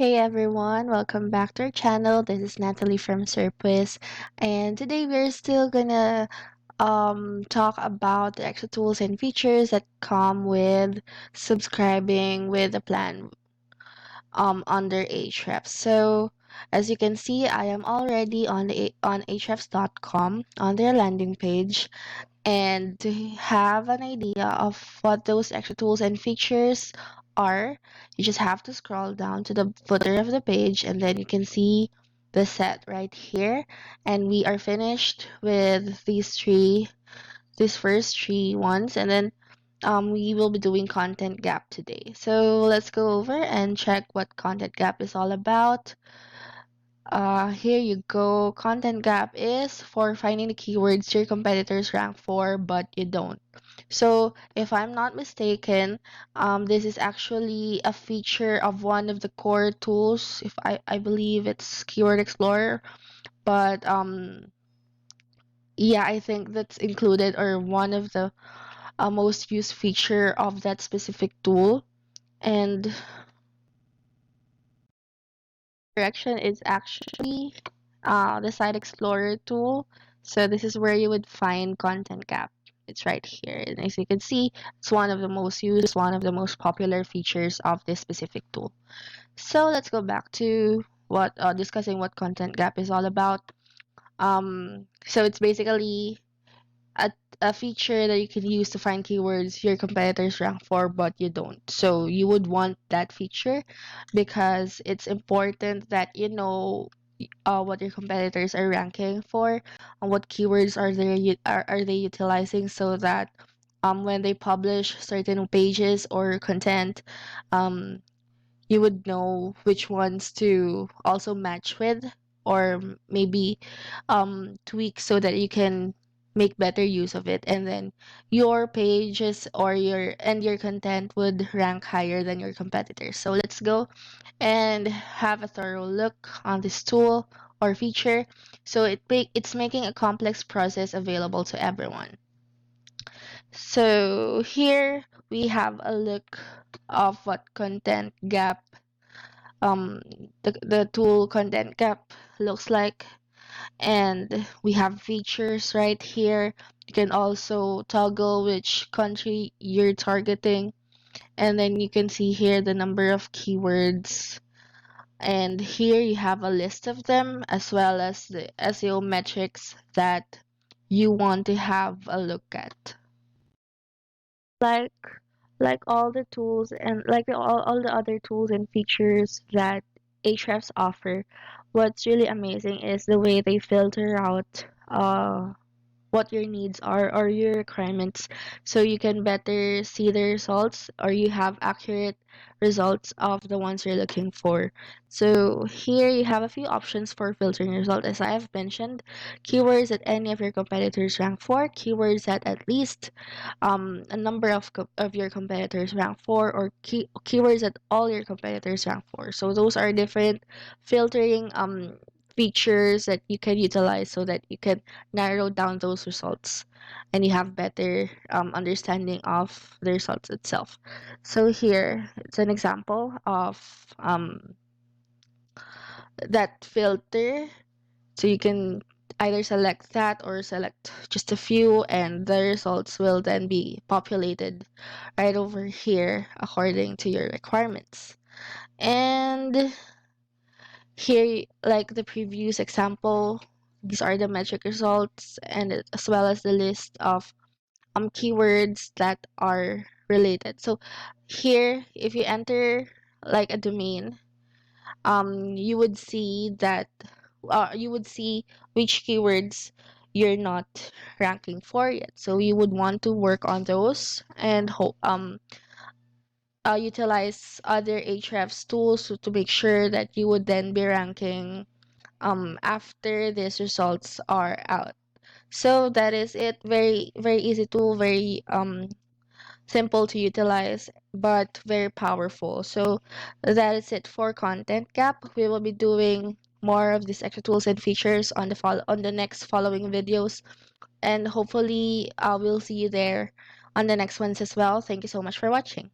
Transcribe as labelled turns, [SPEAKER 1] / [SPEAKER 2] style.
[SPEAKER 1] Hey everyone, welcome back to our channel. This is Natalie from Serpwizz, and today we're still gonna talk about the extra tools and features that come with subscribing with a plan under Ahrefs. So as you can see, I am already on ahrefs.com on their landing page, and to have an idea of what those extra tools and features are, you just have to scroll down to the footer of the page and then you can see the set right here. And we are finished with these first three ones, and then we will be doing content gap today. So let's go over and check what content gap is all about. Here you go. Content gap is for finding the keywords your competitors rank for, but you don't. So, if I'm not mistaken, this is actually a feature of one of the core tools. If I believe it's Keyword Explorer, but yeah, I think that's included or one of the most used feature of that specific tool. And direction is actually the Site Explorer tool. So this is where you would find content gap. It's right here. And as you can see, it's one of the most used, one of the most popular features of this specific tool. So let's go back to what discussing what content gap is all about. So it's basically a, a feature that you can use to find keywords your competitors rank for, but you don't. So you would want that feature because it's important that you know what your competitors are ranking for and what keywords are they utilizing, so that when they publish certain pages or content, um, you would know which ones to also match with, or maybe tweak so that you can make better use of it, and then your pages or your content would rank higher than your competitors. So let's go and have a thorough look on this tool or feature. So it's making a complex process available to everyone. So here we have a look of what content gap the tool content gap looks like, and we have features right here. You can also toggle which country you're targeting, and then you can see here the number of keywords, and here you have a list of them as well as the SEO metrics that you want to have a look at. like like all the tools and like all the other tools and features that Ahrefs offer, what's really amazing is the way they filter out what your needs are or your requirements, so you can better see the results or you have accurate results of the ones you're looking for. So here you have a few options for filtering results. As I have mentioned, keywords that any of your competitors rank for, keywords that at least a number of your competitors rank for, or keywords that all your competitors rank for. So those are different filtering features that you can utilize so that you can narrow down those results and you have better understanding of the results itself. So here it's an example of that filter. So you can either select that or select just a few, and the results will then be populated right over here according to your requirements. And here, like the previous example, these are the metric results, and as well as the list of keywords that are related. So here, if you enter like a domain, you would see that you would see which keywords you're not ranking for yet. So you would want to work on those and utilize other Ahrefs tools to make sure that you would then be ranking after these results are out. So that is it. Very easy tool, very simple to utilize, but very powerful. So that is it for content gap. We will be doing more of these extra tools and features on the next following videos, and hopefully we'll see you there on the next ones as well. Thank you so much for watching.